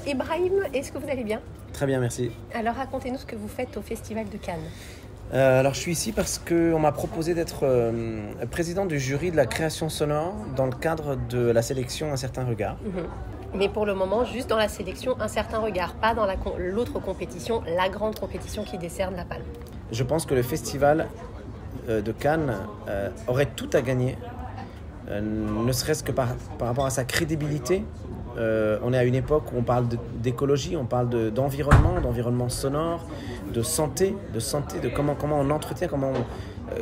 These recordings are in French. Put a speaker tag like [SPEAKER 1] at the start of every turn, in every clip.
[SPEAKER 1] Ibrahim, est-ce que vous allez bien?
[SPEAKER 2] Très bien, merci.
[SPEAKER 1] Alors racontez-nous ce que vous faites au Festival de Cannes.
[SPEAKER 2] Alors je suis ici parce qu'on m'a proposé d'être président du jury de la création sonore dans le cadre de la sélection Un certain regard.
[SPEAKER 1] Mais pour le moment, juste dans la sélection Un certain regard, pas dans l'autre compétition, la grande compétition qui décerne la palme.
[SPEAKER 2] Je pense que le festival de Cannes aurait tout à gagner, ne serait-ce que par rapport à sa crédibilité. On est à une époque où on parle d'écologie, on parle d'environnement sonore, de santé, de comment on entretient,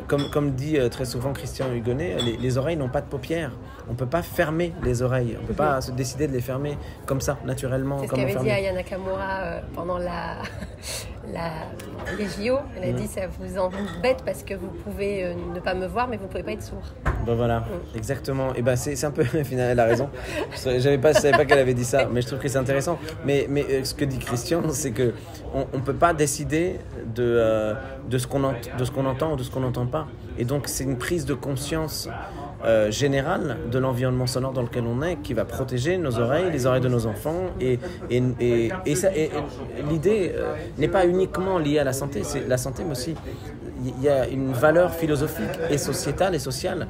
[SPEAKER 2] comme dit très souvent Christian Hugonnet, les oreilles n'ont pas de paupières. On ne peut pas fermer les oreilles, on ne peut pas se décider de les fermer comme ça, naturellement.
[SPEAKER 1] C'est ce qu'avait dit Aya Nakamura pendant les JO. Elle a dit ça vous embête parce que vous pouvez ne pas me voir, mais vous ne pouvez pas être sourd.
[SPEAKER 2] Ben voilà, exactement. Et ben c'est un peu, finalement, elle a raison. Je savais pas qu'elle avait dit ça, mais je trouve que c'est intéressant. Mais ce que dit Christian, c'est que on peut pas décider de ce qu'on entend ou de ce qu'on n'entend pas. Et donc c'est une prise de conscience générale de l'environnement sonore dans lequel on est qui va protéger nos oreilles, les oreilles de nos enfants. Et l'idée n'est pas uniquement liée à la santé, c'est la santé, mais aussi il y a une valeur philosophique et sociétale et sociale.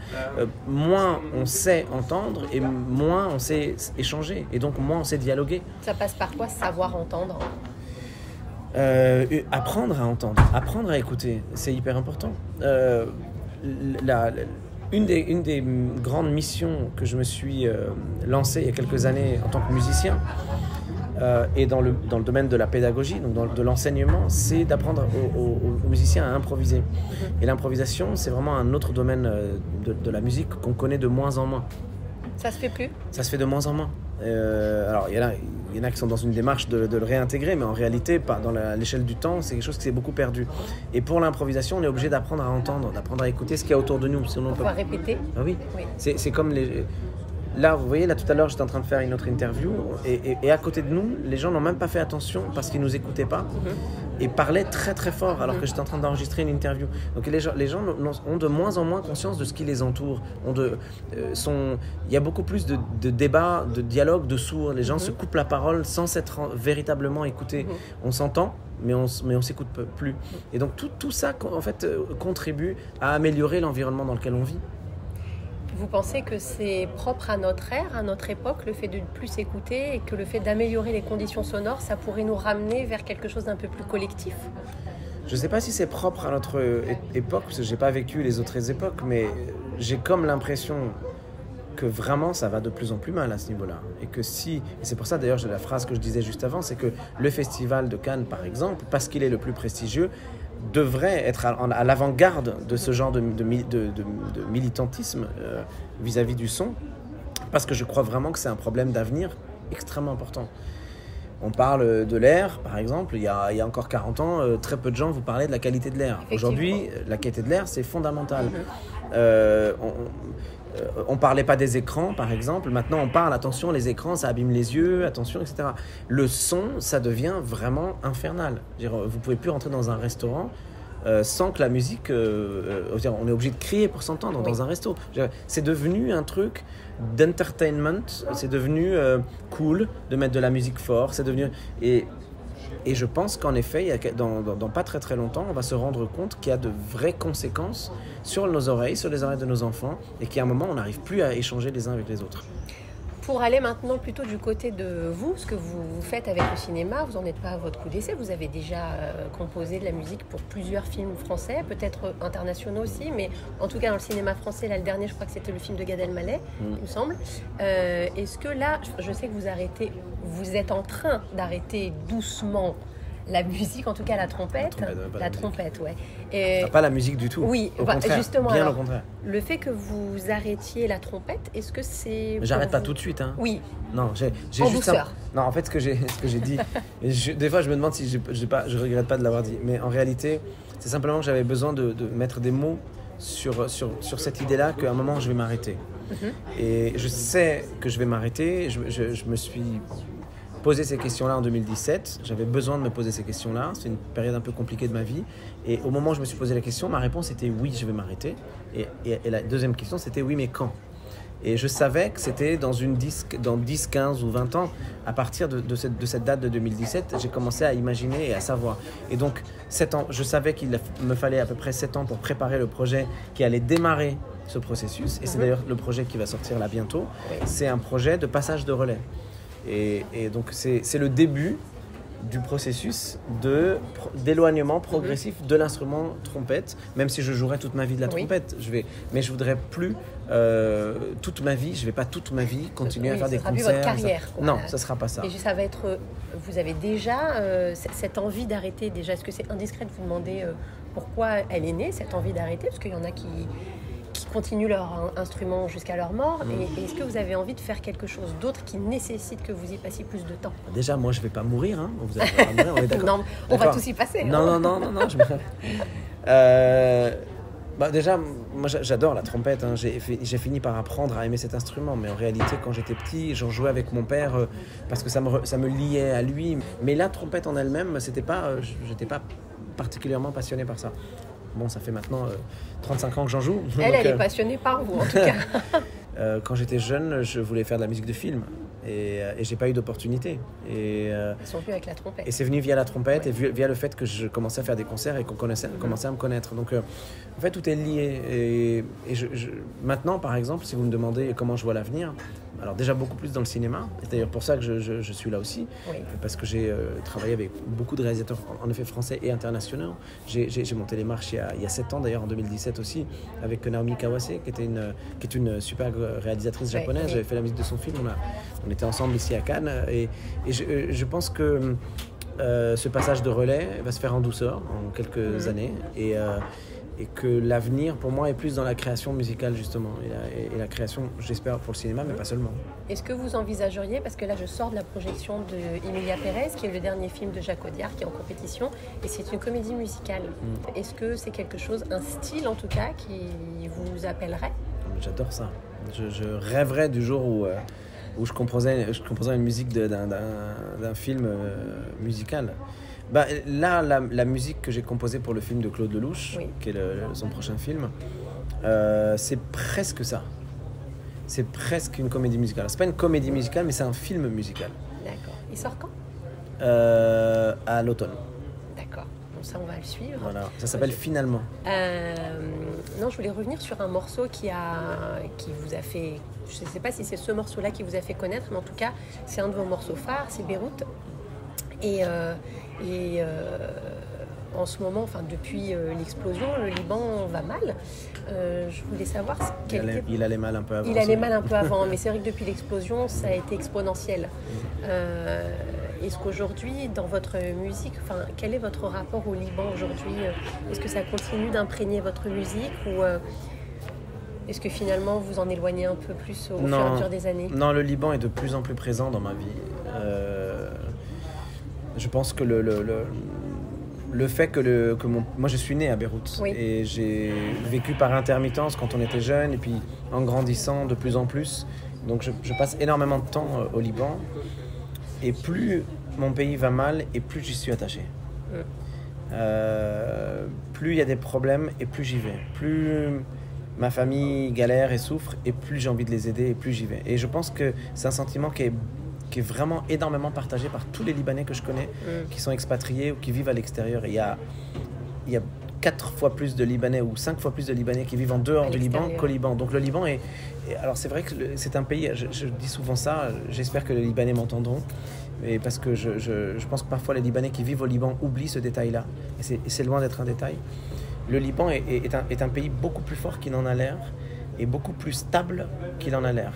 [SPEAKER 2] Moins on sait entendre et moins on sait échanger, et donc moins on sait dialoguer. Ça
[SPEAKER 1] passe par quoi, savoir entendre?
[SPEAKER 2] Apprendre à entendre, apprendre à écouter, c'est hyper important. Une des grandes missions que je me suis lancée il y a quelques années en tant que musicien, et dans le domaine de la pédagogie, donc de l'enseignement, c'est d'apprendre aux musiciens à improviser. Et l'improvisation, c'est vraiment un autre domaine de la musique qu'on connaît de moins en moins.
[SPEAKER 1] Ça se fait plus?
[SPEAKER 2] Ça se fait de moins en moins. Alors, il y en a qui sont dans une démarche de le réintégrer, mais en réalité, dans l'échelle du temps, c'est quelque chose qui s'est beaucoup perdu. Et pour l'improvisation, on est obligé d'apprendre à entendre, d'apprendre à écouter ce qu'il y a autour de nous.
[SPEAKER 1] Sinon, on peut répéter.
[SPEAKER 2] Ah oui. C'est comme Là, vous voyez, tout à l'heure, j'étais en train de faire une autre interview et à côté de nous, les gens n'ont même pas fait attention parce qu'ils ne nous écoutaient pas et parlaient très très fort alors que j'étais en train d'enregistrer une interview. Donc les gens ont de moins en moins conscience de ce qui les entoure. Il y a beaucoup plus de débats, de dialogues, de sourds. Les gens se coupent la parole sans s'être véritablement écoutés. On s'entend, mais on s'écoute plus. Et donc tout ça, en fait, contribue à améliorer l'environnement dans lequel on vit.
[SPEAKER 1] Vous pensez que c'est propre à notre ère, à notre époque, le fait de ne plus s'écouter, et que le fait d'améliorer les conditions sonores, ça pourrait nous ramener vers quelque chose d'un peu plus collectif?
[SPEAKER 2] Je ne sais pas si c'est propre à notre époque, parce que je n'ai pas vécu les autres époques, mais j'ai comme l'impression que vraiment ça va de plus en plus mal à ce niveau-là. Et c'est pour ça d'ailleurs, la phrase que je disais juste avant, c'est que le Festival de Cannes, par exemple, parce qu'il est le plus prestigieux, devrait être à l'avant-garde de ce genre de militantisme vis-à-vis du son, parce que je crois vraiment que c'est un problème d'avenir extrêmement important. On parle de l'air, par exemple, il y a encore 40 ans, très peu de gens vous parlaient de la qualité de l'air. Aujourd'hui, la qualité de l'air, c'est fondamental. On ne parlait pas des écrans, par exemple. Maintenant, on parle, attention, les écrans, ça abîme les yeux, attention, etc. Le son, ça devient vraiment infernal. Vous ne pouvez plus rentrer dans un restaurant sans que la musique... on est obligé de crier pour s'entendre dans un resto. C'est devenu un truc d'entertainment, c'est devenu cool de mettre de la musique fort, c'est devenu... Et je pense qu'en effet, dans pas très très longtemps, on va se rendre compte qu'il y a de vraies conséquences sur nos oreilles, sur les oreilles de nos enfants, et qu'à un moment, on n'arrive plus à échanger les uns avec les autres.
[SPEAKER 1] Pour aller maintenant plutôt du côté de vous, ce que vous faites avec le cinéma, vous n'en êtes pas à votre coup d'essai, vous avez déjà composé de la musique pour plusieurs films français, peut-être internationaux aussi, mais en tout cas dans le cinéma français, là le dernier je crois que c'était le film de Gad Elmaleh, il me semble. Est-ce que là, je sais que vous êtes en train d'arrêter doucement la musique, en tout cas la trompette. La trompette, ouais. Et...
[SPEAKER 2] Pas la musique du tout.
[SPEAKER 1] Oui,
[SPEAKER 2] au contraire,
[SPEAKER 1] justement.
[SPEAKER 2] Bien
[SPEAKER 1] alors,
[SPEAKER 2] au contraire.
[SPEAKER 1] Le fait que vous arrêtiez la trompette, est-ce que c'est...
[SPEAKER 2] J'arrête pas tout de suite. Hein.
[SPEAKER 1] Oui.
[SPEAKER 2] Non, j'ai
[SPEAKER 1] en
[SPEAKER 2] juste
[SPEAKER 1] douceur.
[SPEAKER 2] Non, en fait, ce que j'ai dit, des fois je me demande si je regrette pas de l'avoir dit, mais en réalité, c'est simplement que j'avais besoin de mettre des mots sur cette idée-là qu'à un moment je vais m'arrêter. Et je sais que je vais m'arrêter. Je me suis posé ces questions-là en 2017. J'avais besoin de me poser ces questions-là. C'est une période un peu compliquée de ma vie. Et au moment où je me suis posé la question, ma réponse était oui, je vais m'arrêter. Et la deuxième question, c'était oui, mais quand ? Et je savais que c'était dans 10, 15 ou 20 ans, à partir de cette date de 2017, j'ai commencé à imaginer et à savoir. Et donc, 7 ans, je savais qu'il me fallait à peu près 7 ans pour préparer le projet qui allait démarrer ce processus. Et c'est d'ailleurs le projet qui va sortir là bientôt. C'est un projet de passage de relais. Et donc, c'est le début du processus d'éloignement progressif de l'instrument trompette, même si je jouerai toute ma vie de la trompette, mais je voudrais plus toute ma vie, je vais pas toute ma vie continuer à faire des concerts.
[SPEAKER 1] Ça sera plus votre carrière.
[SPEAKER 2] Non, ça sera pas ça.
[SPEAKER 1] Et ça va être, vous avez déjà cette envie d'arrêter déjà. Est-ce que c'est indiscret de vous demander pourquoi elle est née, cette envie d'arrêter? Parce qu'il y en a qui continuent leur instrument jusqu'à leur mort. Et est-ce que vous avez envie de faire quelque chose d'autre qui nécesse que vous y passiez plus de temps?
[SPEAKER 2] Déjà, moi, je vais pas mourir. Hein. Vous allez pas mourir, on est d'accord.
[SPEAKER 1] Non, on va tous y passer.
[SPEAKER 2] Non. Déjà, moi, j'adore la trompette. Hein. J'ai fini par apprendre à aimer cet instrument. Mais en réalité, quand j'étais petit, j'en jouais avec mon père parce que ça me liait à lui. Mais la trompette en elle-même, j'étais pas particulièrement passionné par ça. Bon, ça fait maintenant 35 ans que j'en joue.
[SPEAKER 1] Elle est passionnée par vous, en tout cas.
[SPEAKER 2] Quand j'étais jeune, je voulais faire de la musique de film. Et j'ai pas eu d'opportunité.
[SPEAKER 1] Ils sont venus avec la trompette.
[SPEAKER 2] Et c'est venu via la trompette et via le fait que je commençais à faire des concerts et qu'on commençait à me connaître. Donc, en fait, tout est lié. Et maintenant, par exemple, si vous me demandez comment je vois l'avenir, alors déjà beaucoup plus dans le cinéma. C'est d'ailleurs pour ça que je suis là aussi. Oui. Parce que j'ai travaillé avec beaucoup de réalisateurs, en effet français et internationaux. J'ai monté les marches il y a 7 ans, d'ailleurs en 2017 aussi, avec Naomi Kawase, qui est une super réalisatrice japonaise. Oui. J'avais fait la musique de son film. On était ensemble ici à Cannes. Et je pense que ce passage de relais va se faire en douceur, en quelques années. Et que l'avenir, pour moi, est plus dans la création musicale, justement. Et la création, j'espère, pour le cinéma, mais pas seulement.
[SPEAKER 1] Est-ce que vous envisageriez, parce que là, je sors de la projection de Emilia Pérez, qui est le dernier film de Jacques Audiard, qui est en compétition, et c'est une comédie musicale. Est-ce que c'est quelque chose, un style en tout cas, qui vous appellerait?
[SPEAKER 2] J'adore ça. Je rêverais du jour où je composais une musique d'un film musical. Là, la musique que j'ai composée pour le film de Claude Lelouch, qui est son prochain film, c'est presque ça. C'est presque une comédie musicale. C'est pas une comédie musicale, mais c'est un film musical.
[SPEAKER 1] D'accord. Il sort quand?
[SPEAKER 2] À l'automne.
[SPEAKER 1] D'accord. Bon, ça, on va le suivre.
[SPEAKER 2] Voilà. Ça s'appelle Finalement.
[SPEAKER 1] Non, je voulais revenir sur un morceau qui vous a fait... Je ne sais pas si c'est ce morceau-là qui vous a fait connaître, mais en tout cas, c'est un de vos morceaux phares, c'est Beyrouth. Et en ce moment, enfin depuis l'explosion, le Liban va mal. Je voulais savoir
[SPEAKER 2] il allait mal un peu avant.
[SPEAKER 1] Il allait mal un peu avant, mais c'est vrai que depuis l'explosion, ça a été exponentiel. Est-ce qu'aujourd'hui, dans votre musique, quel est votre rapport au Liban aujourd'hui? Est-ce que ça continue d'imprégner votre musique ou est-ce que finalement vous en éloignez un peu plus au fur et à mesure des années?
[SPEAKER 2] Non, le Liban est de plus en plus présent dans ma vie. Je pense que le fait que moi je suis né à Beyrouth et j'ai vécu par intermittence quand on était jeune et puis en grandissant de plus en plus. Donc je passe énormément de temps au Liban et plus mon pays va mal et plus j'y suis attaché. Plus il y a des problèmes et plus j'y vais. Plus ma famille galère et souffre et plus j'ai envie de les aider et plus j'y vais. Et je pense que c'est un sentiment qui est vraiment énormément partagé par tous les Libanais que je connais qui sont expatriés ou qui vivent à l'extérieur. Et il y a 4 fois plus de Libanais ou 5 fois plus de Libanais qui vivent en dehors du Liban qu'au Liban. Donc le Liban est... Alors c'est vrai que c'est un pays, je dis souvent ça, j'espère que les Libanais m'entendront, et parce que je pense que parfois les Libanais qui vivent au Liban oublient ce détail-là. Et c'est loin d'être un détail. Le Liban est un pays beaucoup plus fort qu'il en a l'air et beaucoup plus stable qu'il en a l'air.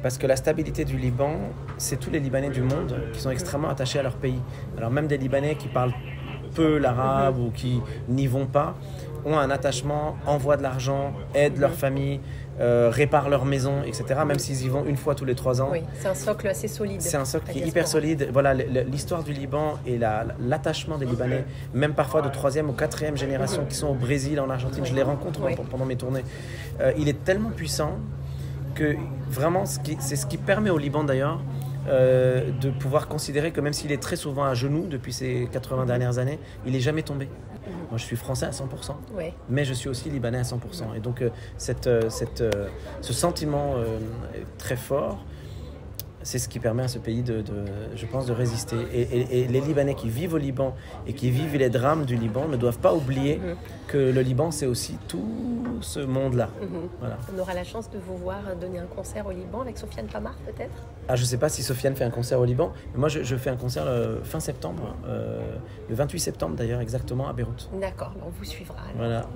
[SPEAKER 2] Parce que la stabilité du Liban, c'est tous les Libanais du monde qui sont extrêmement attachés à leur pays. Alors même des Libanais qui parlent peu l'arabe ou qui n'y vont pas, ont un attachement, envoient de l'argent, aident leur famille, réparent leur maison, etc. Même s'ils y vont une fois tous les 3 ans.
[SPEAKER 1] Oui, c'est un socle assez solide.
[SPEAKER 2] C'est un socle qui est hyper solide. Voilà, l'histoire du Liban et l'attachement des Libanais, même parfois de 3e ou 4e génération qui sont au Brésil, en Argentine, je les rencontre pendant mes tournées. Il est tellement puissant que vraiment, c'est ce qui permet au Liban d'ailleurs de pouvoir considérer que même s'il est très souvent à genoux depuis ces 80 dernières années, il n'est jamais tombé. Moi, je suis français à 100%,
[SPEAKER 1] Ouais.
[SPEAKER 2] mais je suis aussi libanais à 100%. Et donc, ce sentiment très fort, c'est ce qui permet à ce pays, je pense, de résister. Et les Libanais qui vivent au Liban et qui vivent les drames du Liban ne doivent pas oublier que le Liban, c'est aussi tout ce monde-là. Voilà.
[SPEAKER 1] On aura la chance de vous voir donner un concert au Liban avec Sofiane Pamar, peut-être?
[SPEAKER 2] Ah, je ne sais pas si Sofiane fait un concert au Liban, mais moi, je fais un concert fin septembre, le 28 septembre d'ailleurs, exactement, à Beyrouth.
[SPEAKER 1] D'accord, on vous suivra. Alors.
[SPEAKER 2] Voilà.